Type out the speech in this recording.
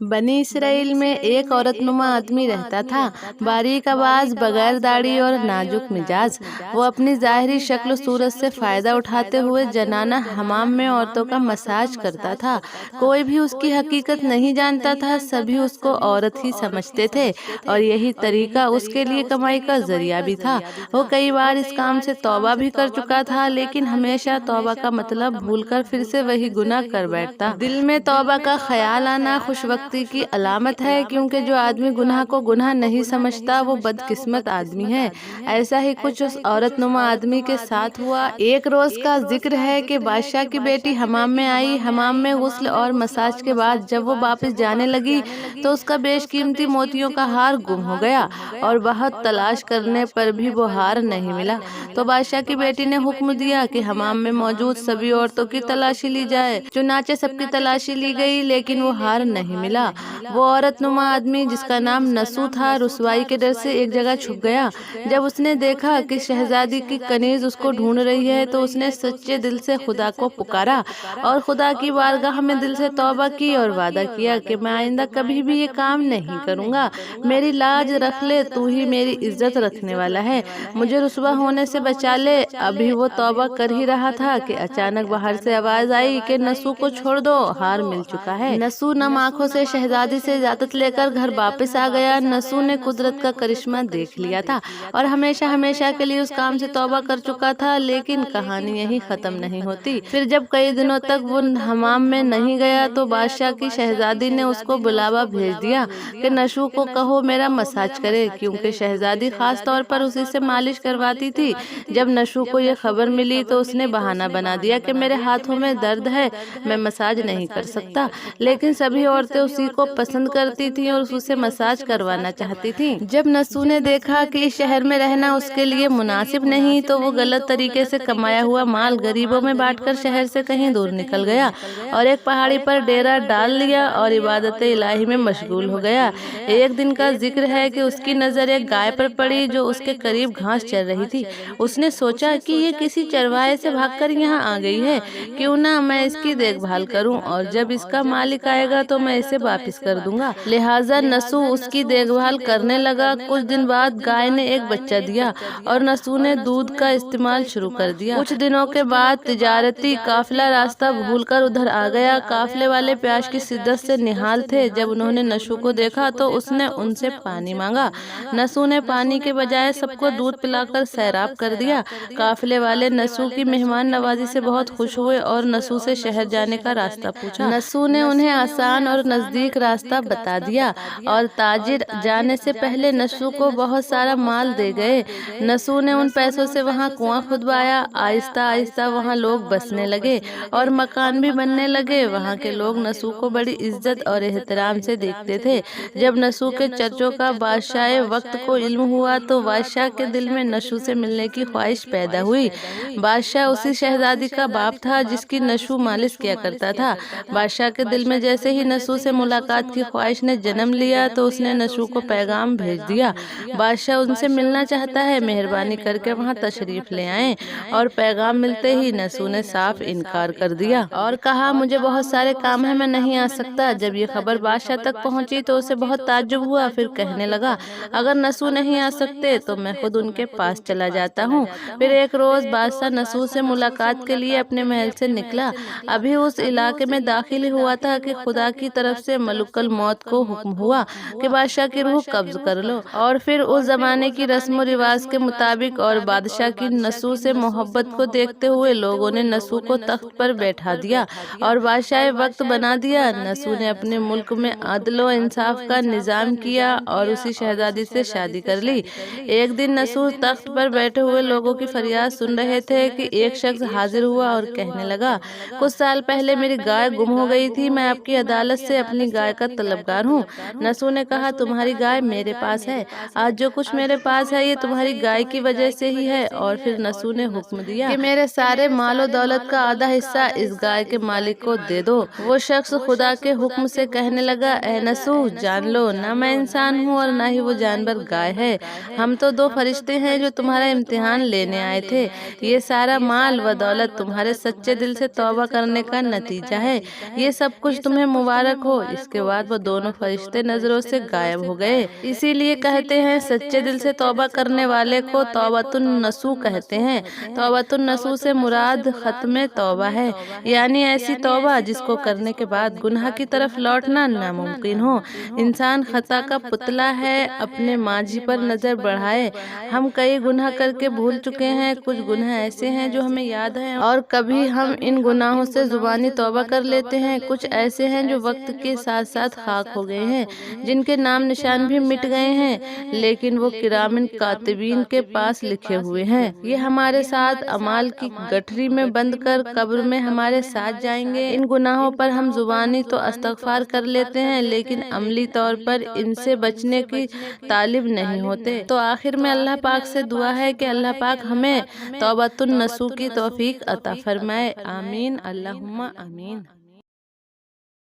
बनी इसराइल में एक औरतनुमा आदमी रहता था, बारीक आवाज, बगैर दाढ़ी और नाजुक मिजाज। वो अपनी ज़ाहिरी शक्ल सूरत से फायदा उठाते हुए जनाना हमाम में औरतों का मसाज करता था। कोई भी उसकी हकीकत नहीं जानता था, सभी उसको औरत ही समझते थे और यही तरीका उसके लिए कमाई का जरिया भी था। वो कई बार इस काम से तौबा भी कर चुका था, लेकिन हमेशा तौबा का मतलब भूलकर फिर से वही गुनाह कर बैठता। दिल में तौबा का ख्याल आना खुशबख्ती की अलामत है, क्योंकि जो आदमी गुनाह को गुनाह नहीं समझता वो बदकिस्मत आदमी है। ऐसा ही कुछ उस औरतनुमा आदमी के साथ हुआ। एक रोज का जिक्र है कि बादशाह की बेटी हमाम में आई। हमाम में गुस्ल और मसाज के बाद जब वो वापस जाने लगी तो उसका बेशकीमती मोतियों का हार गुम हो गया और बहुत तलाश करने पर भी वो हार नहीं मिला। तो बादशाह की बेटी ने हुक्म दिया कि हमाम में मौजूद सभी औरतों की तलाशी ली जाए। चुनाचे सबकी तलाशी ली गई, लेकिन वो हार नहीं मिला। वो औरतनुमा आदमी, जिसका नाम नसू था, रुसवाई के डर से एक जगह छुप गया। जब उसने देखा कि शहजादी की कनीज उसको ढूंढ रही है तो उसने सच्चे दिल से खुदा को पुकारा और खुदा की बारगाह में दिल से तौबा की और वादा किया कि मैं आइंदा कभी भी ये काम नहीं करूंगा। मेरी लाज रख ले, तू ही मेरी इज्जत रखने वाला है, मुझे रुसवा होने से बचा ले। अभी वो तौबा कर ही रहा था कि अचानक बाहर से आवाज आई कि नसू को छोड़ दो, हार मिल चुका है। नसू नम आंखों से शहजादी से इजाजत लेकर घर वापस आ गया। नसू ने कुदरत का करिश्मा देख लिया था और हमेशा हमेशा के लिए उस काम से तौबा कर चुका था, लेकिन कहानी यही खत्म नहीं होती। फिर जब कई दिनों तक वो हमाम में नहीं गया तो बादशाह की शहजादी ने उसको बुलावा भेज दिया कि नसू को कहो मेरा मसाज करे, क्योंकि शहजादी खास तौर पर उसी से मालिश करवाती थी। जब नसू को ये खबर मिली तो उसने बहाना बना दिया कि मेरे हाथों में दर्द है, मैं मसाज नहीं कर सकता। लेकिन सभी औरतें उसी को पसंद करती थीं और उससे मसाज करवाना चाहती थीं। जब नसू ने देखा कि इस शहर में रहना उसके लिए मुनासिब नहीं, तो वो गलत तरीके से कमाया हुआ माल गरीबों में बांटकर शहर से कहीं दूर निकल गया और एक पहाड़ी पर डेरा डाल लिया और इबादत इलाही में मशगूल हो गया। एक दिन का जिक्र है कि उसकी नजर एक गाय पर पड़ी जो उसके करीब घास चर रही थी। उसने सोचा कि ये किसी चरवाहे से भागकर यहाँ आ गई है, क्यों ना मैं इसकी देखभाल करूं और जब इसका मालिक आएगा तो मैं इसे वापस कर दूंगा। लिहाजा नसू उसकी देखभाल करने लगा। कुछ दिन बाद गाय ने एक बच्चा दिया और नसू ने दूध का इस्तेमाल शुरू कर दिया। कुछ दिनों के बाद तिजारती काफिला रास्ता भूलकर उधर आ गया। काफिले वाले प्यास की शिद्दत से निहाल थे। जब उन्होंने नसू को देखा तो उसने उनसे पानी मांगा। नसू ने पानी के बजाय सबको दूध पिलाकर सैराब कर दिया। काफिले वाले नसू की मेहमान नवाजी से बहुत खुश हुए और नसू से शहर जाने का रास्ता पूछा। नसू ने उन्हें आसान और नजदीक रास्ता बता दिया और ताजिर जाने से पहले नसू को बहुत सारा माल दे गए। नसू ने उन पैसों से वहाँ कुआं खुदवाया। आहिस्ता आहिस्ता वहाँ लोग बसने लगे और मकान भी बनने लगे। वहाँ के लोग नसू को बड़ी इज्जत और एहतराम से देखते थे। जब नसू के चर्चों का बादशाह वक्त को इल्म हुआ तो बादशाह के दिल में नसू से मिलने की ख्वाहिश पैदा हुई। बादशाह उसी शहजादी का बाप था जिसकी नसू मालिश किया करता था। बादशाह के दिल में जैसे ही नसू से मुलाकात की ख्वाहिश ने जन्म लिया तो उसने नसू को पैगाम भेज दिया, बादशाह उनसे मिलना चाहता है, मेहरबानी करके वहाँ तशरीफ ले आएं। और पैगाम मिलते ही नसू ने साफ इनकार कर दिया और कहा मुझे बहुत सारे काम है, मैं नहीं आ सकता। जब ये खबर बादशाह तक पहुंची तो उसे बहुत ताज्जुब हुआ। फिर कहने लगा अगर नसू नहीं आ सकते तो मैं खुद उनके पास चला जाता हूँ। फिर एक रोज बादशाह नसू से मुलाकात के लिए अपने महल से निकला। अभी उस इलाके में दाखिल हुआ था कि खुदा की तरफ से मलुकल मौत को हुक्म हुआ कि बादशाह की रूह कब्ज कर लो। और फिर उस जमाने की रस्म रिवाज के मुताबिक और बादशाह की नसू से मोहब्बत को देखते हुए लोगों ने नसू को तख्त पर बैठा दिया और बादशाह वक्त बना दिया। नसू ने अपने मुल्क में अदल व इंसाफ का निजाम किया और उसी शहजादी से शादी कर ली। एक दिन नसू तख्त पर बैठे हुए लोगों की फरियाद सुन रहे थे कि एक शख्स हाजिर हुआ और कहने लगा कुछ साल पहले मेरी गाय गुम हो गई थी, मैं आपकी अदालत से अपनी गाय का तलबगार हूँ। नसू ने कहा तुम्हारी गाय मेरे पास है, आज जो कुछ मेरे पास है ये तुम्हारी गाय की वजह से ही है। और फिर नसू ने हुक्म दिया कि मेरे सारे मालो दौलत का आधा हिस्सा इस गाय के मालिक को दे दो। वो शख्स खुदा के हुक्म से कहने लगा ए नसू जान लो ना मैं इंसान हूँ और ना ही वो जानवर गाय है, हम तो दो फरिश्ते हैं जो तुम्हारा इम्तिहान लेने आए थे। ये सारा माल व दौलत तुम्हारे सच्चे दिल से तौबा करने का नतीजा है। ये सब कुछ तुम्हें मुबारक हो। اس کے بعد وہ دونوں فرشتے نظروں سے غائب ہو گئے۔ اسی لیے کہتے ہیں سچے دل سے توبہ کرنے والے کو توبۃ النصوح کہتے ہیں۔ توبۃ النصوح سے مراد ختم توبہ ہے، یعنی ایسی توبہ جس کو کرنے کے بعد گناہ کی طرف لوٹنا ناممکن ہو۔ انسان خطا کا پتلا ہے، اپنے ماضی پر نظر بڑھائے۔ ہم کئی گناہ کر کے بھول چکے ہیں، کچھ گناہ ایسے ہیں جو ہمیں یاد ہیں اور کبھی ہم ان گناہوں سے زبانی توبہ کر لیتے ہیں، کچھ ایسے ہیں جو وقت کے ساتھ ساتھ خاک ہو گئے ہیں، جن کے نام نشان بھی مٹ گئے ہیں، لیکن وہ کرامن کاتبین کے پاس لکھے ہوئے ہیں۔ یہ ہمارے ساتھ اعمال کی گٹھری میں بند کر قبر میں ہمارے ساتھ جائیں گے۔ ان گناہوں پر ہم زبانی تو استغفار کر لیتے ہیں، لیکن عملی طور پر ان سے بچنے کی طالب نہیں ہوتے۔ تو آخر میں اللہ پاک سے دعا ہے کہ اللہ پاک ہمیں توبۃ النصوح کی توفیق عطا فرمائے۔ آمین، اللہم آمین۔